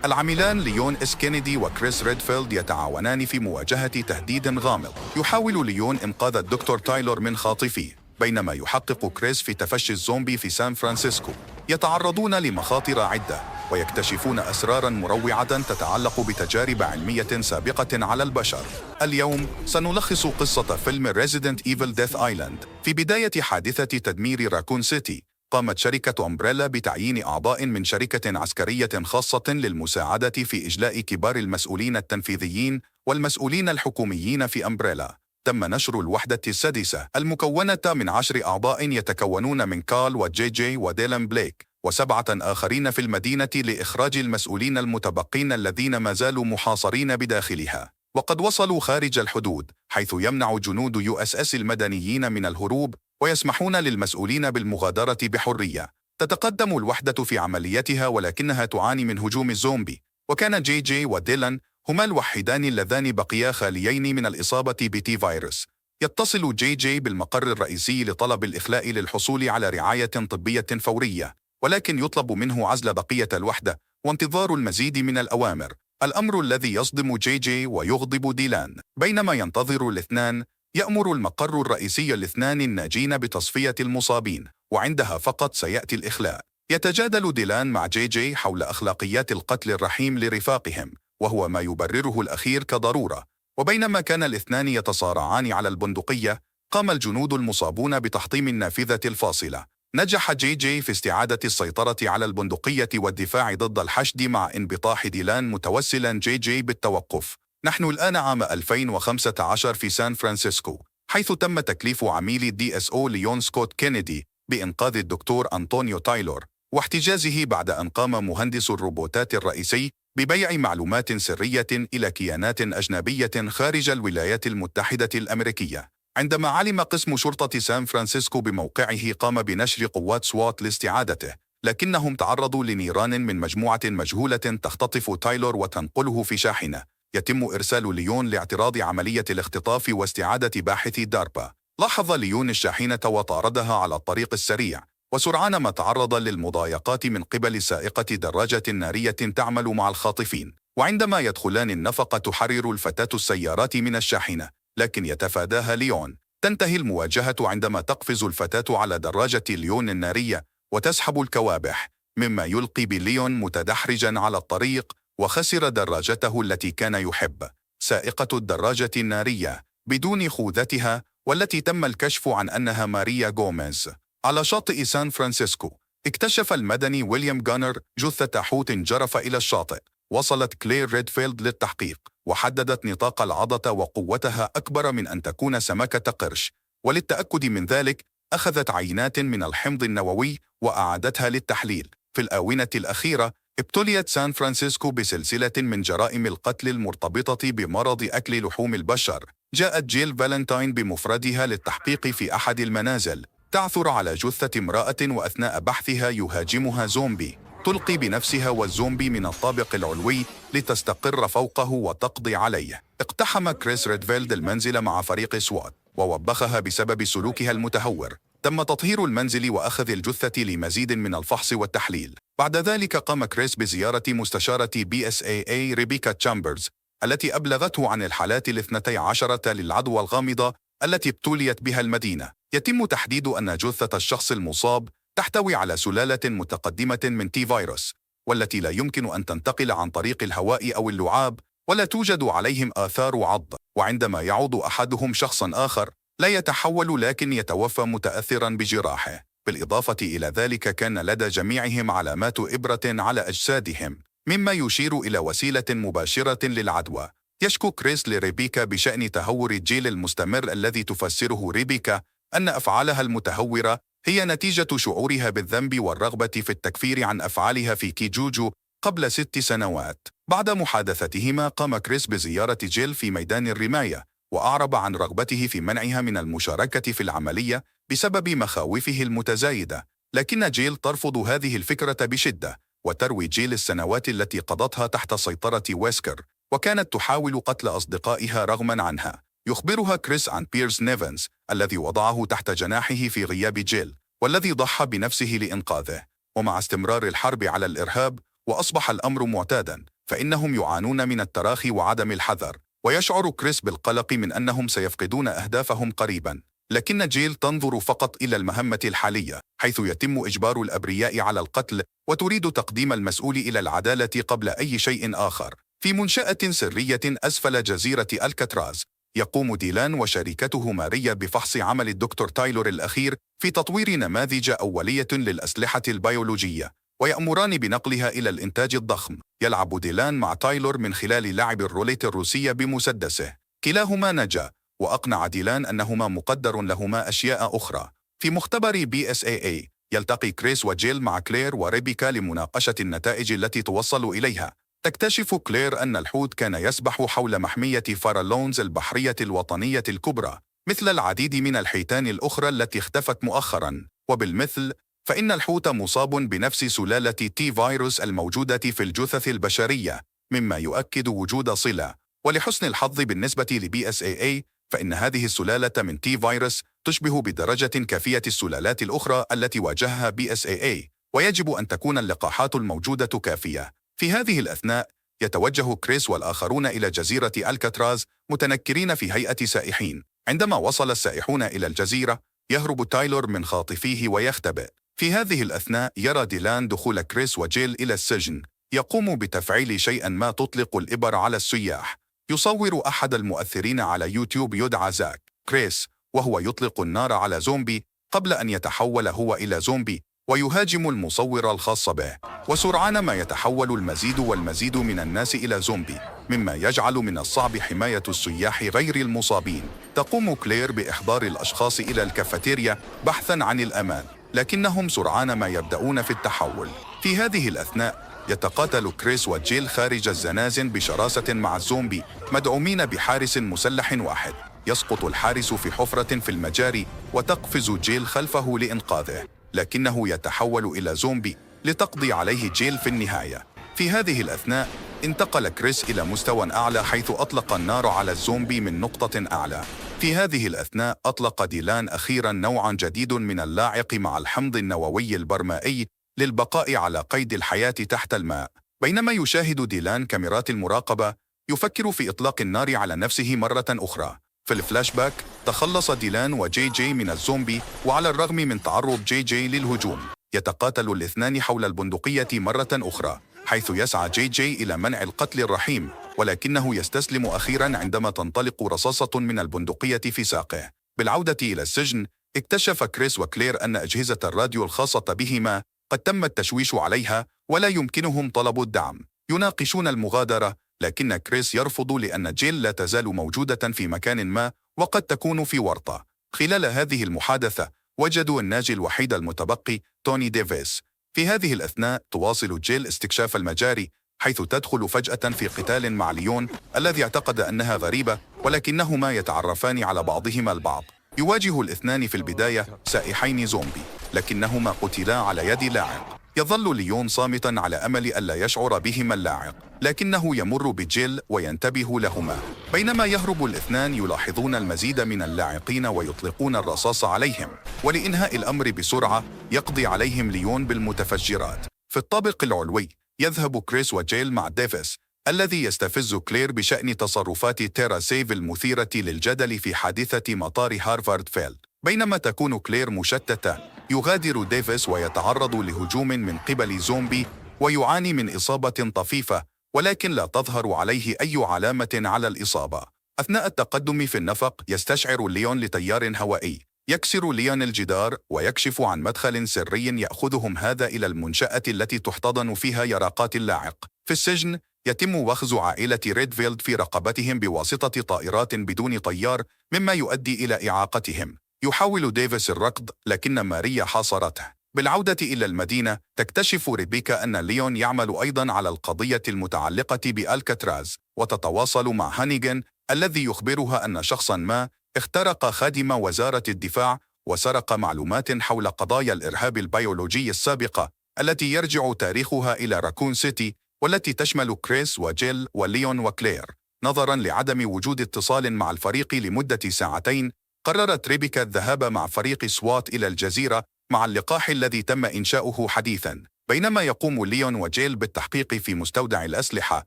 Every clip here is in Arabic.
العاملان ليون إس كينيدي وكريس ريدفيلد يتعاونان في مواجهة تهديد غامض. يحاول ليون إنقاذ الدكتور تايلور من خاطفيه، بينما يحقق كريس في تفشي الزومبي في سان فرانسيسكو. يتعرضون لمخاطر عدة ويكتشفون أسراراً مروعة تتعلق بتجارب علمية سابقة على البشر. اليوم سنلخص قصة فيلم Resident Evil Death Island. في بداية حادثة تدمير راكون سيتي، قامت شركة أمبريلا بتعيين أعضاء من شركة عسكرية خاصة للمساعدة في إجلاء كبار المسؤولين التنفيذيين والمسؤولين الحكوميين في أمبريلا. تم نشر الوحدة السادسة المكونة من 10 أعضاء يتكونون من كارل وجي جي وديلان بليك و7 آخرين في المدينة لإخراج المسؤولين المتبقين الذين ما زالوا محاصرين بداخلها. وقد وصلوا خارج الحدود، حيث يمنع جنود USS المدنيين من الهروب ويسمحون للمسؤولين بالمغادرة بحرية. تتقدم الوحدة في عمليتها ولكنها تعاني من هجوم الزومبي، وكان جي جي وديلان هما الوحيدان اللذان بقيا خاليين من الإصابة بتي فيروس. يتصل جي جي بالمقر الرئيسي لطلب الإخلاء للحصول على رعاية طبية فورية، ولكن يطلب منه عزل بقية الوحدة وانتظار المزيد من الأوامر، الأمر الذي يصدم جي جي ويغضب ديلان. بينما ينتظر الاثنان، يأمر المقر الرئيسي الاثنان الناجين بتصفية المصابين، وعندها فقط سيأتي الإخلاء. يتجادل ديلان مع جي جي حول أخلاقيات القتل الرحيم لرفاقهم، وهو ما يبرره الأخير كضرورة. وبينما كان الاثنان يتصارعان على البندقية، قام الجنود المصابون بتحطيم النافذة الفاصلة. نجح جي جي في استعادة السيطرة على البندقية والدفاع ضد الحشد مع انبطاح ديلان، متوسلا جي جي بالتوقف. نحن الآن عام 2015 في سان فرانسيسكو، حيث تم تكليف عميل DSO ليون سكوت كينيدي بإنقاذ الدكتور أنطونيو تايلور واحتجازه بعد أن قام مهندس الروبوتات الرئيسي ببيع معلومات سرية إلى كيانات أجنبية خارج الولايات المتحدة الأمريكية. عندما علم قسم شرطة سان فرانسيسكو بموقعه، قام بنشر قوات سوات لاستعادته، لكنهم تعرضوا لنيران من مجموعة مجهولة تختطف تايلور وتنقله في شاحنة. يتم إرسال ليون لاعتراض عملية الاختطاف واستعادة باحثي داربا. لاحظ ليون الشاحنة وطاردها على الطريق السريع، وسرعان ما تعرض للمضايقات من قبل سائقة دراجة نارية تعمل مع الخاطفين. وعندما يدخلان النفق، تحرر الفتاة السيارات من الشاحنة، لكن يتفاداها ليون. تنتهي المواجهة عندما تقفز الفتاة على دراجة ليون النارية وتسحب الكوابح، مما يلقي بليون متدحرجا على الطريق، وخسر دراجته التي كان يحب. سائقة الدراجة النارية بدون خوذتها، والتي تم الكشف عن أنها ماريا غوميز. على شاطئ سان فرانسيسكو، اكتشف المدني ويليام غانر جثة حوت جرف إلى الشاطئ. وصلت كلير ريدفيلد للتحقيق، وحددت نطاق العضة وقوتها أكبر من أن تكون سمكة قرش، وللتأكد من ذلك أخذت عينات من الحمض النووي وأعادتها للتحليل. في الآونة الأخيرة ابتليت سان فرانسيسكو بسلسلة من جرائم القتل المرتبطة بمرض أكل لحوم البشر. جاءت جيل فالنتاين بمفردها للتحقيق في أحد المنازل، تعثر على جثة امرأة، وأثناء بحثها يهاجمها زومبي. تلقي بنفسها والزومبي من الطابق العلوي لتستقر فوقه وتقضي عليه. اقتحم كريس ريدفيلد المنزل مع فريق سوات ووبخها بسبب سلوكها المتهور. تم تطهير المنزل وأخذ الجثة لمزيد من الفحص والتحليل. بعد ذلك قام كريس بزيارة مستشارة BSAA ريبيكا تشامبرز، التي أبلغته عن الحالات 12 للعدوى الغامضة التي ابتليت بها المدينة. يتم تحديد أن جثة الشخص المصاب تحتوي على سلالة متقدمة من تي فيروس، والتي لا يمكن أن تنتقل عن طريق الهواء أو اللعاب، ولا توجد عليهم آثار عض. وعندما يعض أحدهم شخصا آخر، لا يتحول لكن يتوفى متأثرا بجراحه. بالإضافة إلى ذلك، كان لدى جميعهم علامات إبرة على أجسادهم، مما يشير إلى وسيلة مباشرة للعدوى. يشكو كريس لريبيكا بشأن تهور جيل المستمر، الذي تفسره ريبيكا أن أفعالها المتهورة هي نتيجة شعورها بالذنب والرغبة في التكفير عن أفعالها في كيجوجو قبل 6 سنوات. بعد محادثتهما، قام كريس بزيارة جيل في ميدان الرماية، وأعرب عن رغبته في منعها من المشاركة في العملية بسبب مخاوفه المتزايدة. لكن جيل ترفض هذه الفكرة بشدة، وتروي جيل السنوات التي قضتها تحت سيطرة ويسكر، وكانت تحاول قتل أصدقائها رغما عنها. يخبرها كريس عن بيرس نيفنز الذي وضعه تحت جناحه في غياب جيل، والذي ضحى بنفسه لإنقاذه. ومع استمرار الحرب على الإرهاب وأصبح الأمر معتادا، فإنهم يعانون من التراخي وعدم الحذر، ويشعر كريس بالقلق من أنهم سيفقدون أهدافهم قريبا. لكن جيل تنظر فقط إلى المهمة الحالية، حيث يتم إجبار الأبرياء على القتل، وتريد تقديم المسؤول إلى العدالة قبل أي شيء آخر. في منشأة سرية أسفل جزيرة ألكاتراز، يقوم ديلان وشريكته ماريا بفحص عمل الدكتور تايلور الأخير في تطوير نماذج أولية للأسلحة البيولوجية، ويأمران بنقلها إلى الإنتاج الضخم. يلعب ديلان مع تايلور من خلال لعب الروليت الروسية بمسدسه. كلاهما نجا، وأقنع ديلان أنهما مقدر لهما أشياء أخرى. في مختبر BSAA، يلتقي كريس وجيل مع كلير وريبيكا لمناقشة النتائج التي توصل إليها. تكتشف كلير أن الحوت كان يسبح حول محمية فارالونز البحرية الوطنية الكبرى، مثل العديد من الحيتان الأخرى التي اختفت مؤخراً. وبالمثل، فإن الحوت مصاب بنفس سلالة تي فيروس الموجودة في الجثث البشرية، مما يؤكد وجود صلة. ولحسن الحظ بالنسبة لBSAA، فإن هذه السلالة من تي فيروس تشبه بدرجة كافية السلالات الأخرى التي واجهها BSAA، ويجب أن تكون اللقاحات الموجودة كافية. في هذه الأثناء، يتوجه كريس والآخرون إلى جزيرة ألكاتراز متنكرين في هيئة سائحين. عندما وصل السائحون إلى الجزيرة، يهرب تايلور من خاطفيه ويختبئ. في هذه الأثناء، يرى ديلان دخول كريس وجيل إلى السجن. يقوم بتفعيل شيئا ما تطلق الإبر على السياح. يصور أحد المؤثرين على يوتيوب يدعى زاك كريس وهو يطلق النار على زومبي قبل أن يتحول هو إلى زومبي، ويهاجم المصور الخاص به. وسرعان ما يتحول المزيد والمزيد من الناس إلى زومبي، مما يجعل من الصعب حماية السياح غير المصابين. تقوم كلير بإحضار الأشخاص إلى الكافيتيريا بحثاً عن الأمان، لكنهم سرعان ما يبدأون في التحول. في هذه الأثناء، يتقاتل كريس وجيل خارج الزنازن بشراسة مع الزومبي، مدعومين بحارس مسلح واحد. يسقط الحارس في حفرة في المجاري، وتقفز جيل خلفه لإنقاذه، لكنه يتحول إلى زومبي لتقضي عليه جيل في النهاية. في هذه الأثناء، انتقل كريس إلى مستوى أعلى، حيث أطلق النار على الزومبي من نقطة أعلى. في هذه الأثناء، أطلق ديلان أخيراً نوعاً جديد من اللاعق مع الحمض النووي البرمائي للبقاء على قيد الحياة تحت الماء. بينما يشاهد ديلان كاميرات المراقبة، يفكر في إطلاق النار على نفسه مرة أخرى. في الفلاش باك، تخلص ديلان وجي جي من الزومبي، وعلى الرغم من تعرض جي جي للهجوم، يتقاتل الاثنان حول البندقية مرة أخرى، حيث يسعى جي جي إلى منع القتل الرحيم، ولكنه يستسلم أخيراً عندما تنطلق رصاصة من البندقية في ساقه. بالعودة إلى السجن، اكتشف كريس وكلير أن أجهزة الراديو الخاصة بهما قد تم التشويش عليها، ولا يمكنهم طلب الدعم. يناقشون المغادرة، لكن كريس يرفض لأن جيل لا تزال موجودة في مكان ما، وقد تكون في ورطة. خلال هذه المحادثة، وجدوا الناجي الوحيد المتبقي، توني ديفيس. في هذه الأثناء، تواصل جيل استكشاف المجاري، حيث تدخل فجأة في قتال مع ليون الذي اعتقد أنها غريبة، ولكنهما يتعرفان على بعضهما البعض. يواجه الاثنان في البداية سائحين زومبي، لكنهما قتلا على يد لاعق. يظل ليون صامتا على أمل ألا يشعر بهما اللاعق، لكنه يمر بجيل وينتبه لهما. بينما يهرب الاثنان، يلاحظون المزيد من اللاعقين ويطلقون الرصاص عليهم. ولإنهاء الأمر بسرعة، يقضي عليهم ليون بالمتفجرات. في الطابق العلوي، يذهب كريس وجيل مع ديفيس الذي يستفز كلير بشأن تصرفات تيرا سيف المثيرة للجدل في حادثة مطار هارفارد فيلد. بينما تكون كلير مشتتة، يغادر ديفيس ويتعرض لهجوم من قبل زومبي، ويعاني من إصابة طفيفة، ولكن لا تظهر عليه أي علامة على الإصابة. أثناء التقدم في النفق، يستشعر ليون لتيار هوائي. يكسر ليون الجدار ويكشف عن مدخل سري يأخذهم هذا إلى المنشأة التي تحتضن فيها يراقات اللاعق. في السجن، يتم وخز عائلة ريدفيلد في رقبتهم بواسطة طائرات بدون طيار، مما يؤدي إلى إعاقتهم. يحاول ديفيس الركض، لكن ماريا حاصرته. بالعودة إلى المدينة، تكتشف ريبيكا أن ليون يعمل أيضاً على القضية المتعلقة بألكاتراز، وتتواصل مع هانيغان الذي يخبرها أن شخصاً ما اخترق خادم وزارة الدفاع وسرق معلومات حول قضايا الإرهاب البيولوجي السابقة التي يرجع تاريخها إلى راكون سيتي، والتي تشمل كريس وجيل وليون وكلير. نظراً لعدم وجود اتصال مع الفريق لمدة ساعتين، قررت ريبيكا الذهاب مع فريق سوات إلى الجزيرة مع اللقاح الذي تم إنشاؤه حديثاً. بينما يقوم ليون وجيل بالتحقيق في مستودع الأسلحة،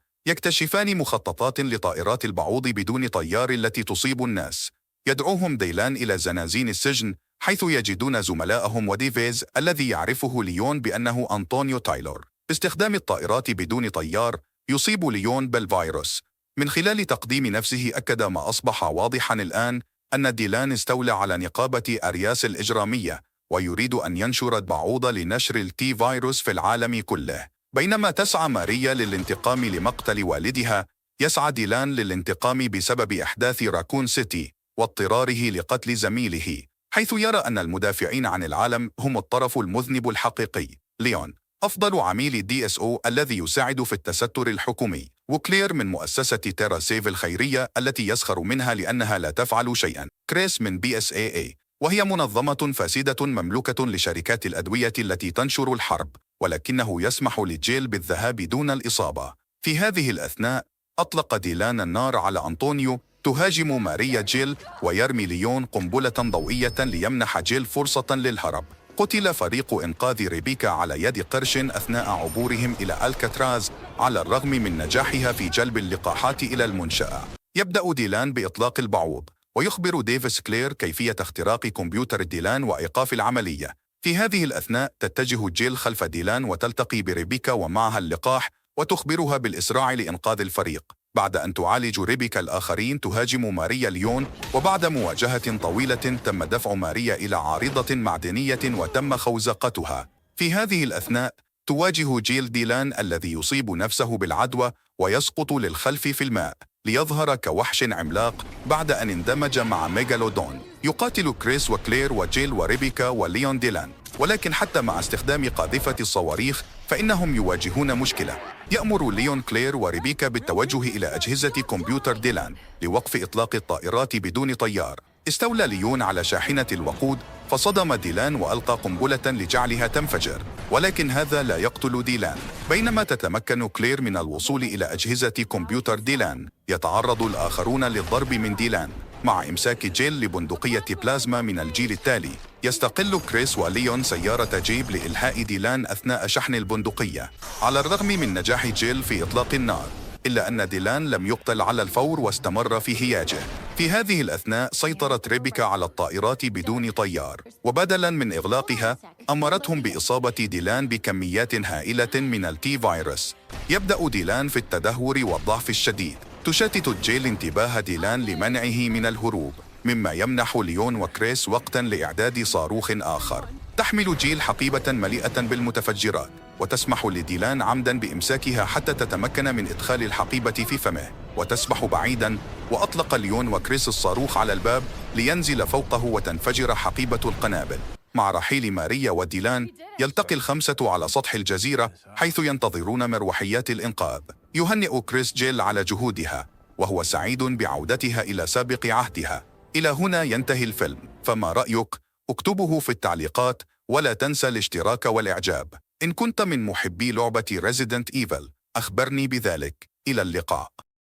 يكتشفان مخططات لطائرات البعوض بدون طيار التي تصيب الناس. يدعوهم ديلان إلى زنازين السجن، حيث يجدون زملائهم وديفيز الذي يعرفه ليون بأنه أنطونيو تايلور. باستخدام الطائرات بدون طيار، يصيب ليون بالفيروس. من خلال تقديم نفسه أكد ما أصبح واضحا الآن أن ديلان استولى على نقابة أرياس الإجرامية، ويريد أن ينشر البعوض لنشر التي فيروس في العالم كله. بينما تسعى ماريا للانتقام لمقتل والدها، يسعى ديلان للانتقام بسبب إحداث راكون سيتي واضطراره لقتل زميله، حيث يرى أن المدافعين عن العالم هم الطرف المذنب الحقيقي. ليون أفضل عميل DSO الذي يساعد في التستر الحكومي، وكلير من مؤسسة تيرا سيف الخيرية التي يسخر منها لأنها لا تفعل شيئا. كريس من BSAA، وهي منظمة فاسدة مملوكة لشركات الأدوية التي تنشر الحرب، ولكنه يسمح لجيل بالذهاب دون الإصابة. في هذه الأثناء أطلق ديلان النار على أنطونيو، تهاجم ماريا جيل، ويرمي ليون قنبلة ضوئية ليمنح جيل فرصة للهرب. قتل فريق إنقاذ ريبيكا على يد قرش أثناء عبورهم إلى ألكاتراز، على الرغم من نجاحها في جلب اللقاحات إلى المنشأة. يبدأ ديلان بإطلاق البعوض، ويخبر ديفيس كلير كيفية اختراق كمبيوتر ديلان وإيقاف العملية. في هذه الأثناء تتجه جيل خلف ديلان وتلتقي بريبيكا ومعها اللقاح، وتخبرها بالإسراع لإنقاذ الفريق. بعد أن تعالج ريبيكا الآخرين، تهاجم ماريا ليون، وبعد مواجهة طويلة تم دفع ماريا إلى عارضة معدنية وتم خوزقتها. في هذه الأثناء تواجه جيل ديلان الذي يصيب نفسه بالعدوى ويسقط للخلف في الماء، ليظهر كوحش عملاق بعد أن اندمج مع ميغالودون. يقاتل كريس وكلير وجيل وريبيكا وليون ديلان، ولكن حتى مع استخدام قاذفة الصواريخ فإنهم يواجهون مشكلة. يأمر ليون كلير وريبيكا بالتوجه إلى أجهزة كمبيوتر ديلان لوقف إطلاق الطائرات بدون طيار. استولى ليون على شاحنة الوقود، فصدم ديلان وألقى قنبلة لجعلها تنفجر، ولكن هذا لا يقتل ديلان. بينما تتمكن كلير من الوصول إلى أجهزة كمبيوتر ديلان، يتعرض الآخرون للضرب من ديلان، مع إمساك جيل لبندقية بلازما من الجيل التالي. يستقل كريس وليون سيارة جيب لإلحاء ديلان أثناء شحن البندقية. على الرغم من نجاح جيل في إطلاق النار، إلا أن ديلان لم يقتل على الفور واستمر في هياجه. في هذه الأثناء سيطرت ريبيكا على الطائرات بدون طيار، وبدلاً من إغلاقها أمرتهم بإصابة ديلان بكميات هائلة من التي فيروس. يبدأ ديلان في التدهور والضعف الشديد. تشتت جيل انتباه ديلان لمنعه من الهروب، مما يمنح ليون وكريس وقتاً لإعداد صاروخ آخر. تحمل جيل حقيبة مليئة بالمتفجرات، وتسمح لديلان عمداً بإمساكها حتى تتمكن من إدخال الحقيبة في فمه، وتسبح بعيداً. وأطلق ليون وكريس الصاروخ على الباب لينزل فوقه وتنفجر حقيبة القنابل. مع رحيل ماريا وديلان، يلتقي الخمسة على سطح الجزيرة حيث ينتظرون مروحيات الإنقاذ. يهنئ كريس جيل على جهودها، وهو سعيد بعودتها إلى سابق عهدها. إلى هنا ينتهي الفيلم، فما رأيك؟ اكتبه في التعليقات، ولا تنسى الاشتراك والإعجاب. إن كنت من محبي لعبة Resident Evil، أخبرني بذلك. إلى اللقاء.